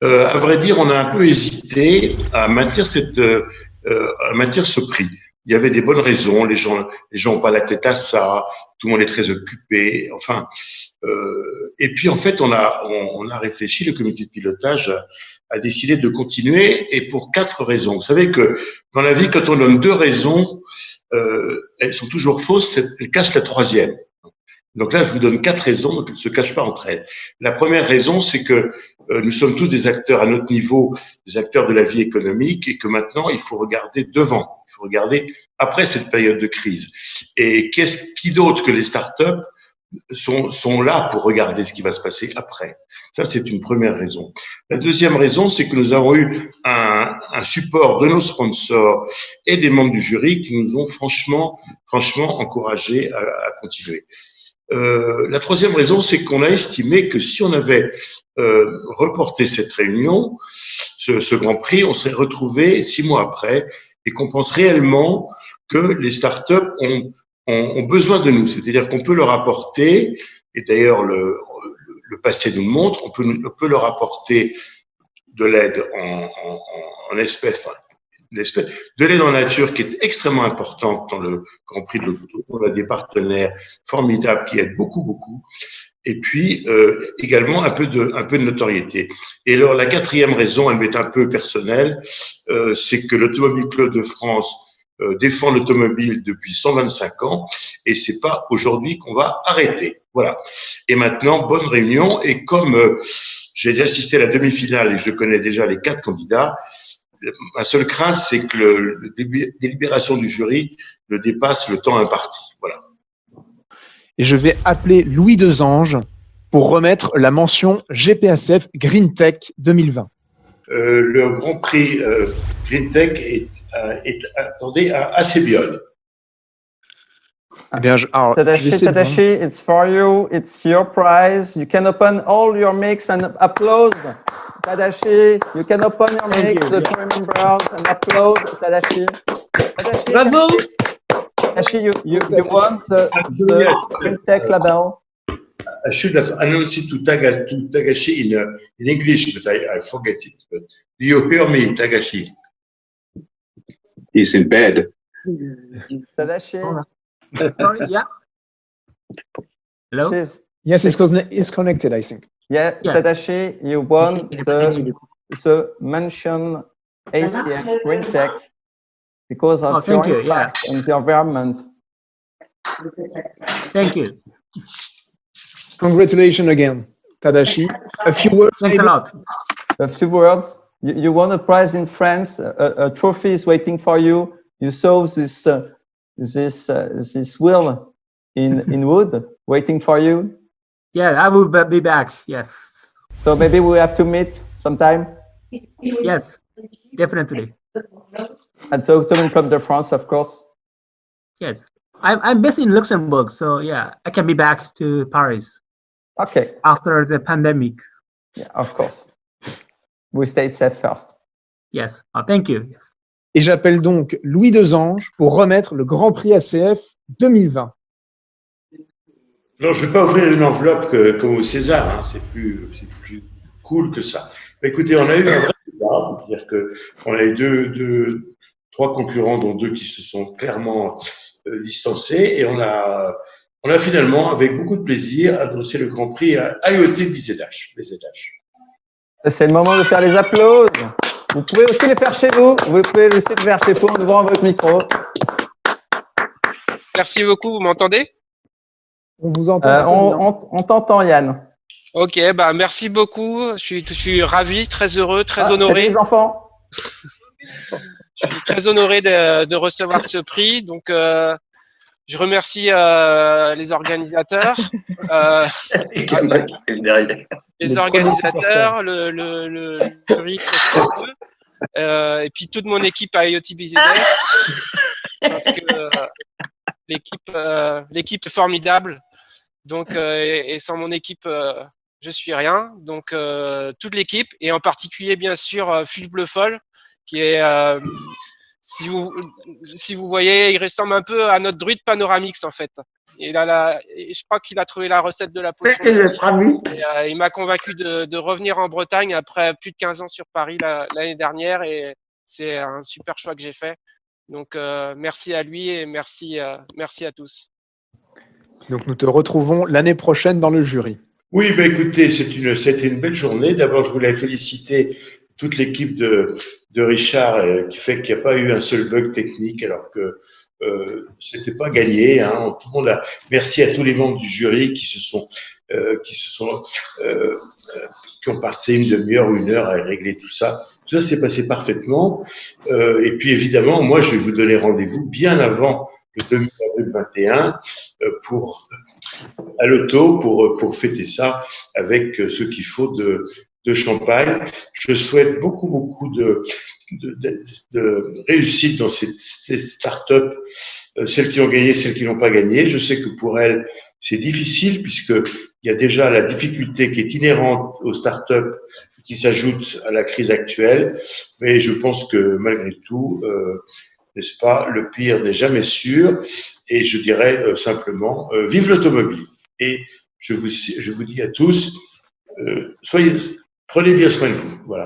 À vrai dire, on a un peu hésité à maintenir ce prix. Il y avait des bonnes raisons. Les gens n'ont pas la tête à ça. Tout le monde est très occupé. Enfin, et puis en fait, on a réfléchi. Le comité de pilotage a décidé de continuer et pour 4 raisons. Vous savez que dans la vie, quand on donne 2 raisons, elles sont toujours fausses. Elles cachent la troisième. Donc là, je vous donne 4 raisons, donc elles ne se cachent pas entre elles. La première raison, c'est que nous sommes tous des acteurs à notre niveau, des acteurs de la vie économique, et que maintenant, il faut regarder devant, il faut regarder après cette période de crise. Et qui d'autre que les startups sont là pour regarder ce qui va se passer après. Ça, c'est une première raison. La deuxième raison, c'est que nous avons eu un support de nos sponsors et des membres du jury qui nous ont franchement encouragés à continuer. La troisième raison, c'est qu'on a estimé que si on avait reporté cette réunion, ce Grand Prix, on serait retrouvé 6 mois après et qu'on pense réellement que les startups ont besoin de nous. C'est-à-dire qu'on peut leur apporter, et d'ailleurs le passé nous le montre, on peut leur apporter de l'aide en espèces, de l'aide en nature qui est extrêmement importante dans le Grand Prix de l'auto. On a des partenaires formidables qui aident beaucoup. Et puis également un peu de notoriété. Et alors la quatrième raison, elle m'est un peu personnelle, c'est que l'Automobile Club de France défend l'automobile depuis 125 ans et c'est pas aujourd'hui qu'on va arrêter. Voilà. Et maintenant, bonne réunion. Et comme j'ai assisté à la demi-finale et je connais déjà les 4 candidats, ma seule crainte, c'est que la délibération du jury ne dépasse le temps imparti. Voilà. Et je vais appeler Louis Desange pour remettre la mention GPSF Green Tech 2020. Le Grand Prix Green Tech est attendez, à Sébiol. Eh bien, Tadashi, it's for you. It's your prize. You can open all your mix and applause. Tadashi, you can open your mix, the crew members, and applaud. Tadashi. Bravo. Tadashi, you won the Green Tech label. I should have announced it to Tagashi in English, but I forget it. But do you hear me, Tagashi? He's in bed. Tadashi. Sorry, yeah. Hello? Yes, it's connected, I think. Yeah, Yes. Tadashi, you won the mention ACF Green Tech because of your impact on the environment. Thank you. Congratulations again, Tadashi. A few words. Thanks a lot. A few words. You won a prize in France. A trophy is waiting for you. You saw this wheel in wood waiting for you. Yeah, I will be back. Yes. So maybe we have to meet sometime. Yes, definitely. At the Automobile Club de France, of course. Yes. I'm based in Luxembourg, so yeah, I can be back to Paris. Okay. After the pandemic. Yeah, of course. We stay safe first. Yes. Oh, thank you. Yes. Et j'appelle donc Louis Desange pour remettre le Grand Prix ACF 2020. Non, je ne vais pas ouvrir une enveloppe comme au César, hein. C'est plus cool que ça. Mais écoutez, on a eu un vrai débat, c'est-à-dire qu'on a eu 3 concurrents, dont 2 qui se sont clairement distancés, et on a finalement, avec beaucoup de plaisir, adressé le Grand Prix à IoT BZH. C'est le moment de faire les applaudissements. Vous pouvez aussi les faire chez vous. Vous pouvez aussi les faire chez vous en ouvrant votre micro. Merci beaucoup, vous m'entendez? On vous entend. On t'entend, Yann. Ok, bah merci beaucoup. Je suis ravi, très heureux, très honoré. Les enfants. Je suis très honoré de recevoir ce prix. Donc, je remercie les organisateurs, les organisateurs, le jury, et puis toute mon équipe à IoT BZH, parce que l'équipe est formidable. Donc, et sans mon équipe, je suis rien. Donc, toute l'équipe, et en particulier, bien sûr, Philippe Le Foll, qui est si vous voyez, il ressemble un peu à notre druide Panoramix en fait. Et je crois qu'il a trouvé la recette de la potion. Et, il m'a convaincu de revenir en Bretagne après plus de 15 ans sur Paris l'année dernière, et c'est un super choix que j'ai fait. Donc merci à lui et merci à tous. Donc nous te retrouvons l'année prochaine dans le jury. Oui, ben écoutez, c'était une belle journée. D'abord, je voulais féliciter toute l'équipe de Richard qui fait qu'il n'y a pas eu un seul bug technique, alors que c'était pas gagné. Hein. Tout le monde merci à tous les membres du jury qui ont passé une demi-heure ou une heure à régler tout ça. Tout ça s'est passé parfaitement. Et puis évidemment, moi, je vais vous donner rendez-vous bien avant le 2021 à l'auto pour fêter ça avec ce qu'il faut de champagne. Je souhaite beaucoup de réussite dans ces startups, celles qui ont gagné, celles qui n'ont pas gagné. Je sais que pour elles, c'est difficile puisqu'il y a déjà la difficulté qui est inhérente aux startups qui s'ajoute à la crise actuelle. Mais je pense que malgré tout, n'est-ce pas, le pire n'est jamais sûr. Et je dirais simplement, vive l'automobile. Et je vous dis à tous, prenez bien soin de vous. Voilà.